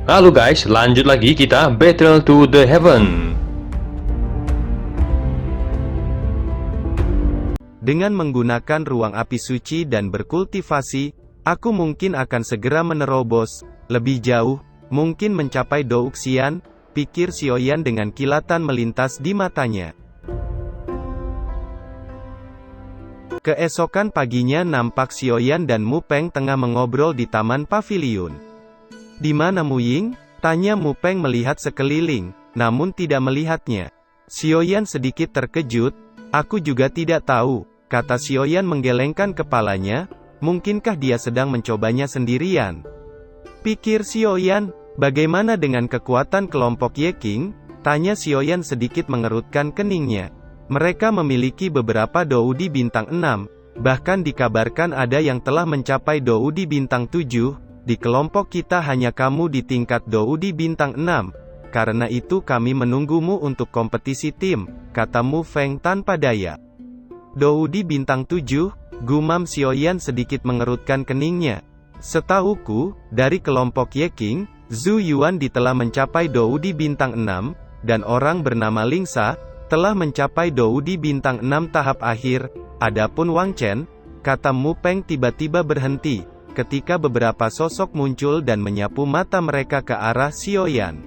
Halo guys, lanjut lagi kita Battle to the Heaven. Dengan menggunakan ruang api suci dan berkultivasi, aku mungkin akan segera menerobos lebih jauh, mungkin mencapai Douxian, pikir Xiaoyan dengan kilatan melintas di matanya. Keesokan paginya nampak Xiaoyan dan Mu Peng tengah mengobrol di taman pavilion. "Di mana Mu Ying?" tanya Mu Peng melihat sekeliling, namun tidak melihatnya. Xiaoyan sedikit terkejut. "Aku juga tidak tahu," kata Xiaoyan menggelengkan kepalanya, "mungkinkah dia sedang mencobanya sendirian?" Pikir Xiaoyan, "Bagaimana dengan kekuatan kelompok Ye King?" tanya Xiaoyan sedikit mengerutkan keningnya. "Mereka memiliki beberapa Doudi bintang 6, bahkan dikabarkan ada yang telah mencapai Doudi bintang 7, di kelompok kita hanya kamu di tingkat Doudi bintang 6, karena itu kami menunggumu untuk kompetisi tim," kata Mu Feng tanpa daya. "Doudi bintang 7, gumam Xiaoyan sedikit mengerutkan keningnya. "Setahuku, dari kelompok Ye King, Zhu Yuan telah mencapai Doudi bintang 6, dan orang bernama Lingsa telah mencapai Doudi bintang 6 tahap akhir. Adapun Wang Chen," kata Mu Peng tiba-tiba berhenti, ketika beberapa sosok muncul dan menyapu mata mereka ke arah Xiaoyan.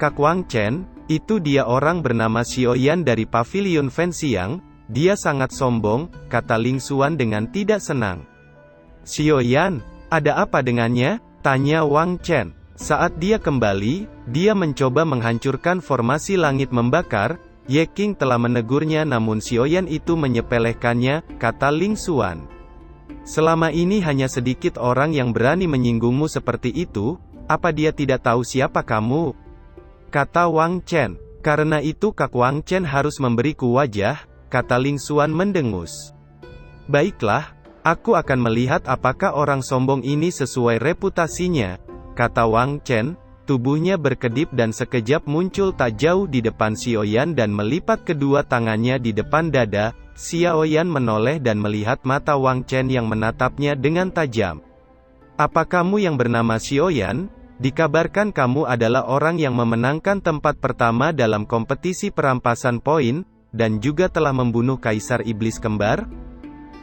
"Kak Wang Chen, itu dia orang bernama Xiaoyan dari Pavilion Fenxiang, dia sangat sombong," kata Ling Xuan dengan tidak senang. "Xiaoyan, ada apa dengannya?" tanya Wang Chen. Saat dia kembali, dia mencoba menghancurkan formasi langit membakar. "Ye King telah menegurnya namun Xiaoyan itu menyepelekannya," kata Ling Xuan. "Selama ini hanya sedikit orang yang berani menyinggungmu seperti itu, apa dia tidak tahu siapa kamu?" kata Wang Chen. "Karena itu Kak Wang Chen harus memberiku wajah," kata Ling Xuan mendengus. "Baiklah, aku akan melihat apakah orang sombong ini sesuai reputasinya," kata Wang Chen. Tubuhnya berkedip dan sekejap muncul tak jauh di depan Xiaoyan dan melipat kedua tangannya di depan dada. Xiaoyan menoleh dan melihat mata Wang Chen yang menatapnya dengan tajam. "Apa kamu yang bernama Xiaoyan? Dikabarkan kamu adalah orang yang memenangkan tempat pertama dalam kompetisi perampasan poin, dan juga telah membunuh Kaisar Iblis Kembar?"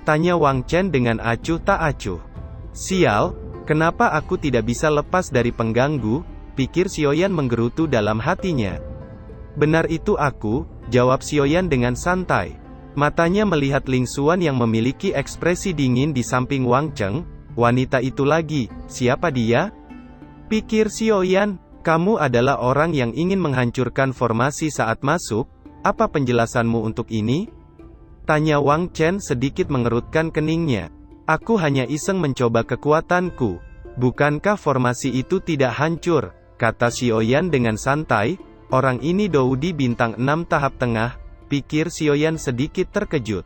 tanya Wang Chen dengan acuh tak acuh. "Sial, kenapa aku tidak bisa lepas dari pengganggu?" pikir Xiaoyan menggerutu dalam hatinya. "Benar itu aku," jawab Xiaoyan dengan santai. Matanya melihat Ling Xuan yang memiliki ekspresi dingin di samping Wang Chen. "Wanita itu lagi, siapa dia?" pikir Xiaoyan. "Kamu adalah orang yang ingin menghancurkan formasi saat masuk, apa penjelasanmu untuk ini?" tanya Wang Chen sedikit mengerutkan keningnya. "Aku hanya iseng mencoba kekuatanku. Bukankah formasi itu tidak hancur?" kata Xiaoyan dengan santai. "Orang ini Doudi bintang 6 tahap tengah," pikir Xiaoyan sedikit terkejut.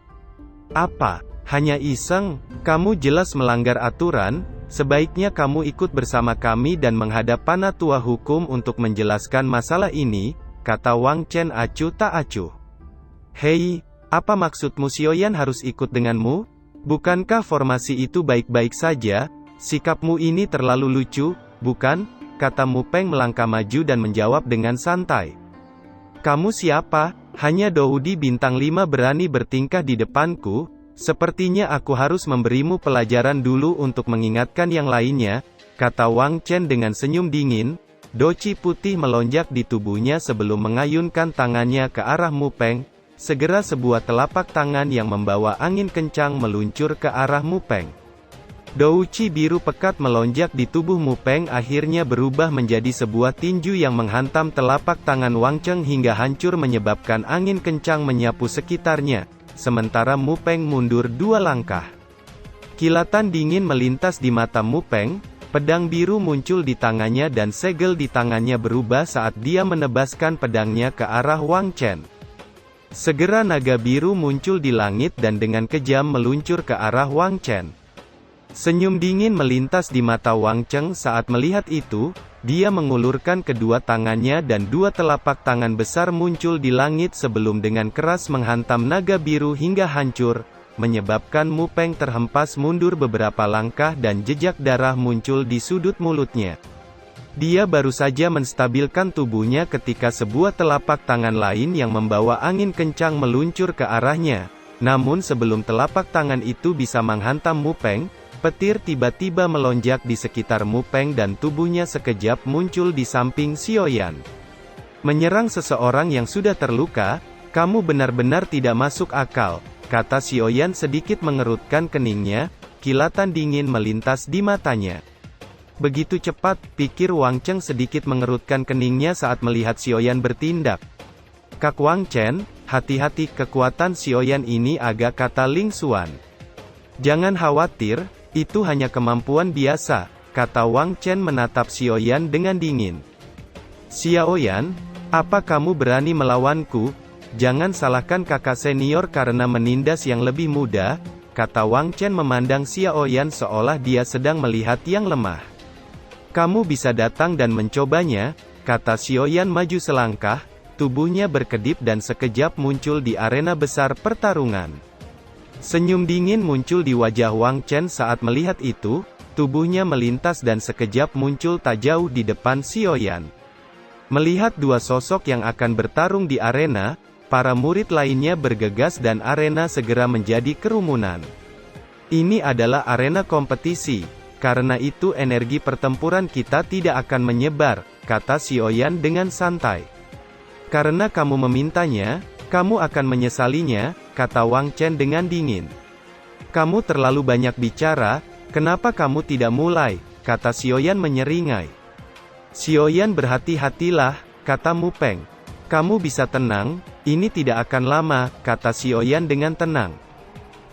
"Apa? Hanya iseng? Kamu jelas melanggar aturan. Sebaiknya kamu ikut bersama kami dan menghadap Panatua Hukum untuk menjelaskan masalah ini," kata Wang Chen acuh tak acuh. "Hei, apa maksudmu Xiaoyan harus ikut denganmu? Bukankah formasi itu baik-baik saja? Sikapmu ini terlalu lucu, bukan?" kata Mu Peng melangkah maju dan menjawab dengan santai. "Kamu siapa? Hanya Doudi bintang 5 berani bertingkah di depanku. Sepertinya aku harus memberimu pelajaran dulu untuk mengingatkan yang lainnya," kata Wang Chen dengan senyum dingin. Doci putih melonjak di tubuhnya sebelum mengayunkan tangannya ke arah Mu Peng. Segera sebuah telapak tangan yang membawa angin kencang meluncur ke arah Mu Peng. Douci biru pekat melonjak di tubuh Mu Peng akhirnya berubah menjadi sebuah tinju yang menghantam telapak tangan Wang Chen hingga hancur menyebabkan angin kencang menyapu sekitarnya, sementara Mu Peng mundur 2 langkah. Kilatan dingin melintas di mata Mu Peng, pedang biru muncul di tangannya dan segel di tangannya berubah saat dia menebaskan pedangnya ke arah Wang Chen. Segera naga biru muncul di langit dan dengan kejam meluncur ke arah Wang Chen. Senyum dingin melintas di mata Wang Chen saat melihat itu. Dia mengulurkan kedua tangannya dan 2 telapak tangan besar muncul di langit sebelum dengan keras menghantam naga biru hingga hancur, menyebabkan Mu Peng terhempas mundur beberapa langkah dan jejak darah muncul di sudut mulutnya. Dia baru saja menstabilkan tubuhnya ketika sebuah telapak tangan lain yang membawa angin kencang meluncur ke arahnya. Namun sebelum telapak tangan itu bisa menghantam Mupeng, petir tiba-tiba melonjak di sekitar Mupeng dan tubuhnya sekejap muncul di samping Xiaoyan. Menyerang seseorang yang sudah terluka, kamu benar-benar tidak masuk akal, kata Xiaoyan sedikit mengerutkan keningnya, kilatan dingin melintas di matanya. Begitu cepat, pikir Wang Cheng sedikit mengerutkan keningnya saat melihat Xiaoyan bertindak. Kak Wang Chen, hati-hati, kekuatan Xiaoyan ini agak, kata Ling Xuan. Jangan khawatir, itu hanya kemampuan biasa, kata Wang Chen menatap Xiaoyan dengan dingin. Xiaoyan, apa kamu berani melawanku? Jangan salahkan kakak senior karena menindas yang lebih muda, kata Wang Chen memandang Xiaoyan seolah dia sedang melihat yang lemah. Kamu bisa datang dan mencobanya, kata Xiaoyan maju selangkah, tubuhnya berkedip dan sekejap muncul di arena besar pertarungan. Senyum dingin muncul di wajah Wang Chen saat melihat itu, tubuhnya melintas dan sekejap muncul tak jauh di depan Xiaoyan. Melihat dua sosok yang akan bertarung di arena, para murid lainnya bergegas dan arena segera menjadi kerumunan. Ini adalah arena kompetisi. Karena itu energi pertempuran kita tidak akan menyebar, kata Xiaoyan dengan santai. Karena kamu memintanya, kamu akan menyesalinya, kata Wang Chen dengan dingin. Kamu terlalu banyak bicara, kenapa kamu tidak mulai, kata Xiaoyan menyeringai. Xiaoyan berhati-hatilah, kata Mupeng. Kamu bisa tenang, ini tidak akan lama, kata Xiaoyan dengan tenang.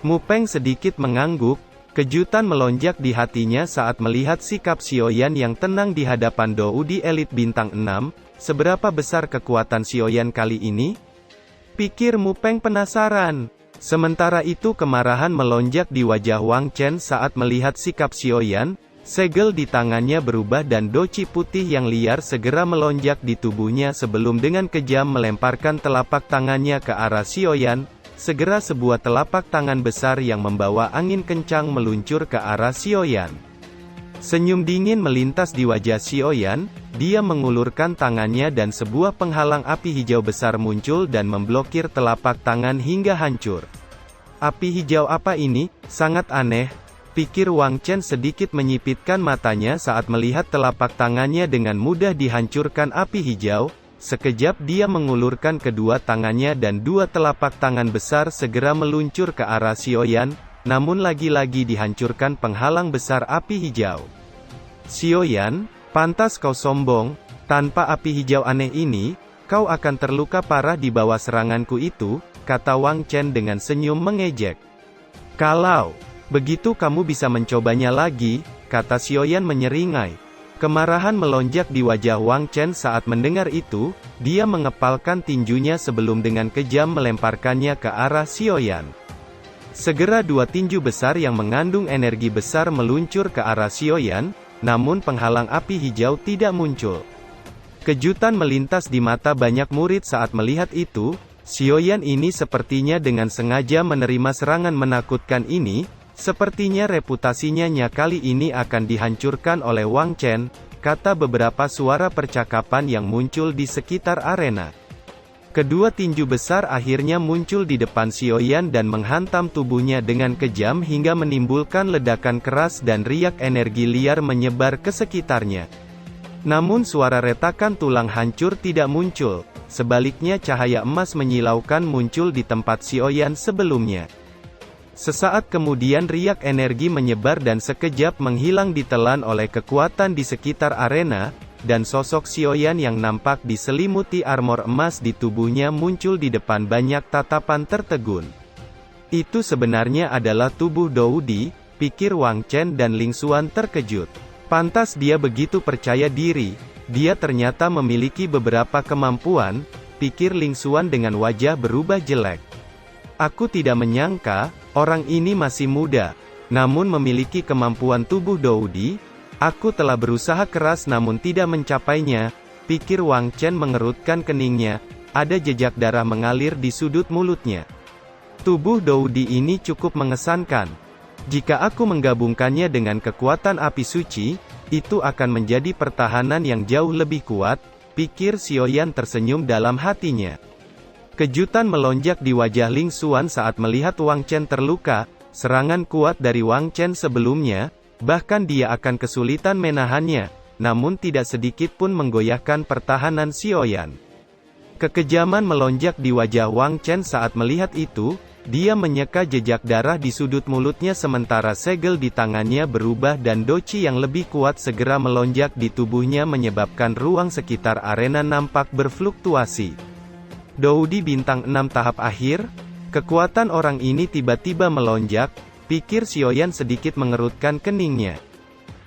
Mupeng sedikit mengangguk. Kejutan melonjak di hatinya saat melihat sikap Xiaoyan yang tenang di hadapan Dou di elit bintang 6, seberapa besar kekuatan Xiaoyan kali ini? Pikir Mupeng penasaran. Sementara itu kemarahan melonjak di wajah Wang Chen saat melihat sikap Xiaoyan, segel di tangannya berubah dan doci putih yang liar segera melonjak di tubuhnya sebelum dengan kejam melemparkan telapak tangannya ke arah Xiaoyan. Segera sebuah telapak tangan besar yang membawa angin kencang meluncur ke arah Xiaoyan. Senyum dingin melintas di wajah Xiaoyan, dia mengulurkan tangannya dan sebuah penghalang api hijau besar muncul dan memblokir telapak tangan hingga hancur. Api hijau apa ini? Sangat aneh, pikir Wang Chen sedikit menyipitkan matanya saat melihat telapak tangannya dengan mudah dihancurkan api hijau. Sekejap dia mengulurkan kedua tangannya dan dua telapak tangan besar segera meluncur ke arah Xiaoyan, namun lagi-lagi dihancurkan penghalang besar api hijau. Xiaoyan, pantas kau sombong, tanpa api hijau aneh ini, kau akan terluka parah di bawah seranganku itu, kata Wang Chen dengan senyum mengejek. Kalau begitu kamu bisa mencobanya lagi, kata Xiaoyan menyeringai. Kemarahan melonjak di wajah Wang Chen saat mendengar itu, dia mengepalkan tinjunya sebelum dengan kejam melemparkannya ke arah Xiaoyan. Segera dua tinju besar yang mengandung energi besar meluncur ke arah Xiaoyan, namun penghalang api hijau tidak muncul. Kejutan melintas di mata banyak murid saat melihat itu, Xiaoyan ini sepertinya dengan sengaja menerima serangan menakutkan ini. Sepertinya reputasinya kali ini akan dihancurkan oleh Wang Chen, kata beberapa suara percakapan yang muncul di sekitar arena. Kedua tinju besar akhirnya muncul di depan Xiaoyan dan menghantam tubuhnya dengan kejam hingga menimbulkan ledakan keras dan riak energi liar menyebar ke sekitarnya. Namun suara retakan tulang hancur tidak muncul, sebaliknya cahaya emas menyilaukan muncul di tempat Xiaoyan sebelumnya. Sesaat kemudian riak energi menyebar dan sekejap menghilang ditelan oleh kekuatan di sekitar arena, dan sosok Xiaoyan yang nampak diselimuti armor emas di tubuhnya muncul di depan banyak tatapan tertegun. Itu sebenarnya adalah tubuh Dou Di, pikir Wang Chen dan Ling Xuan terkejut. Pantas dia begitu percaya diri, dia ternyata memiliki beberapa kemampuan, pikir Ling Xuan dengan wajah berubah jelek. Aku tidak menyangka, orang ini masih muda, namun memiliki kemampuan tubuh Dou Di. Aku telah berusaha keras namun tidak mencapainya, pikir Wang Chen mengerutkan keningnya, ada jejak darah mengalir di sudut mulutnya. Tubuh Dou Di ini cukup mengesankan. Jika aku menggabungkannya dengan kekuatan api suci, itu akan menjadi pertahanan yang jauh lebih kuat, pikir Xiaoyan tersenyum dalam hatinya. Kejutan melonjak di wajah Ling Xuan saat melihat Wang Chen terluka. Serangan kuat dari Wang Chen sebelumnya, bahkan dia akan kesulitan menahannya, namun tidak sedikit pun menggoyahkan pertahanan Xiaoyan. Kekejaman melonjak di wajah Wang Chen saat melihat itu, dia menyeka jejak darah di sudut mulutnya sementara segel di tangannya berubah dan doci yang lebih kuat segera melonjak di tubuhnya menyebabkan ruang sekitar arena nampak berfluktuasi. Doudi bintang 6 tahap akhir? Kekuatan orang ini tiba-tiba melonjak, pikir Xiaoyan sedikit mengerutkan keningnya.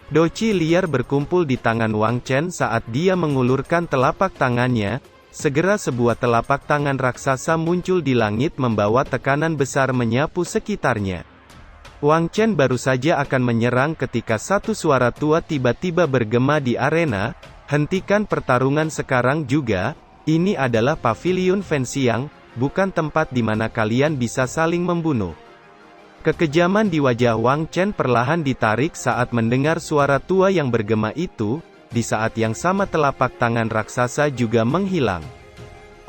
Doci liar berkumpul di tangan Wang Chen saat dia mengulurkan telapak tangannya, segera sebuah telapak tangan raksasa muncul di langit membawa tekanan besar menyapu sekitarnya. Wang Chen baru saja akan menyerang ketika satu suara tua tiba-tiba bergema di arena, hentikan pertarungan sekarang juga, ini adalah paviliun Fenxiang, bukan tempat di mana kalian bisa saling membunuh. Kekejaman di wajah Wang Chen perlahan ditarik saat mendengar suara tua yang bergema itu, di saat yang sama telapak tangan raksasa juga menghilang.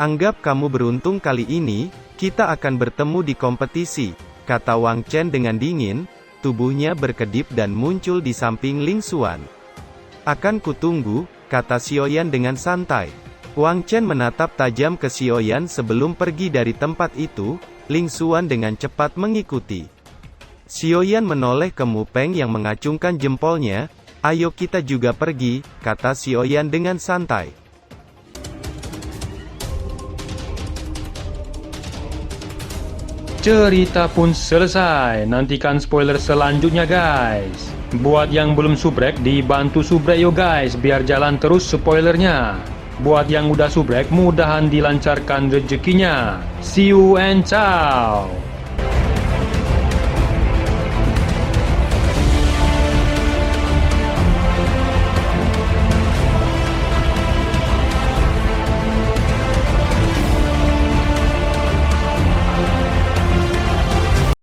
Anggap kamu beruntung kali ini, kita akan bertemu di kompetisi, kata Wang Chen dengan dingin, tubuhnya berkedip dan muncul di samping Ling Xuan. Akan kutunggu, kata Xiaoyan dengan santai. Wang Chen menatap tajam ke Xiaoyan sebelum pergi dari tempat itu, Ling Xuan dengan cepat mengikuti. Xiaoyan menoleh ke Mu Peng yang mengacungkan jempolnya, ayo kita juga pergi, kata Xiaoyan dengan santai. Cerita pun selesai, nantikan spoiler selanjutnya guys. Buat yang belum subrek, dibantu subrek yo guys, biar jalan terus spoilernya. Buat yang udah subrek, mudahan dilancarkan rezekinya. See you and ciao.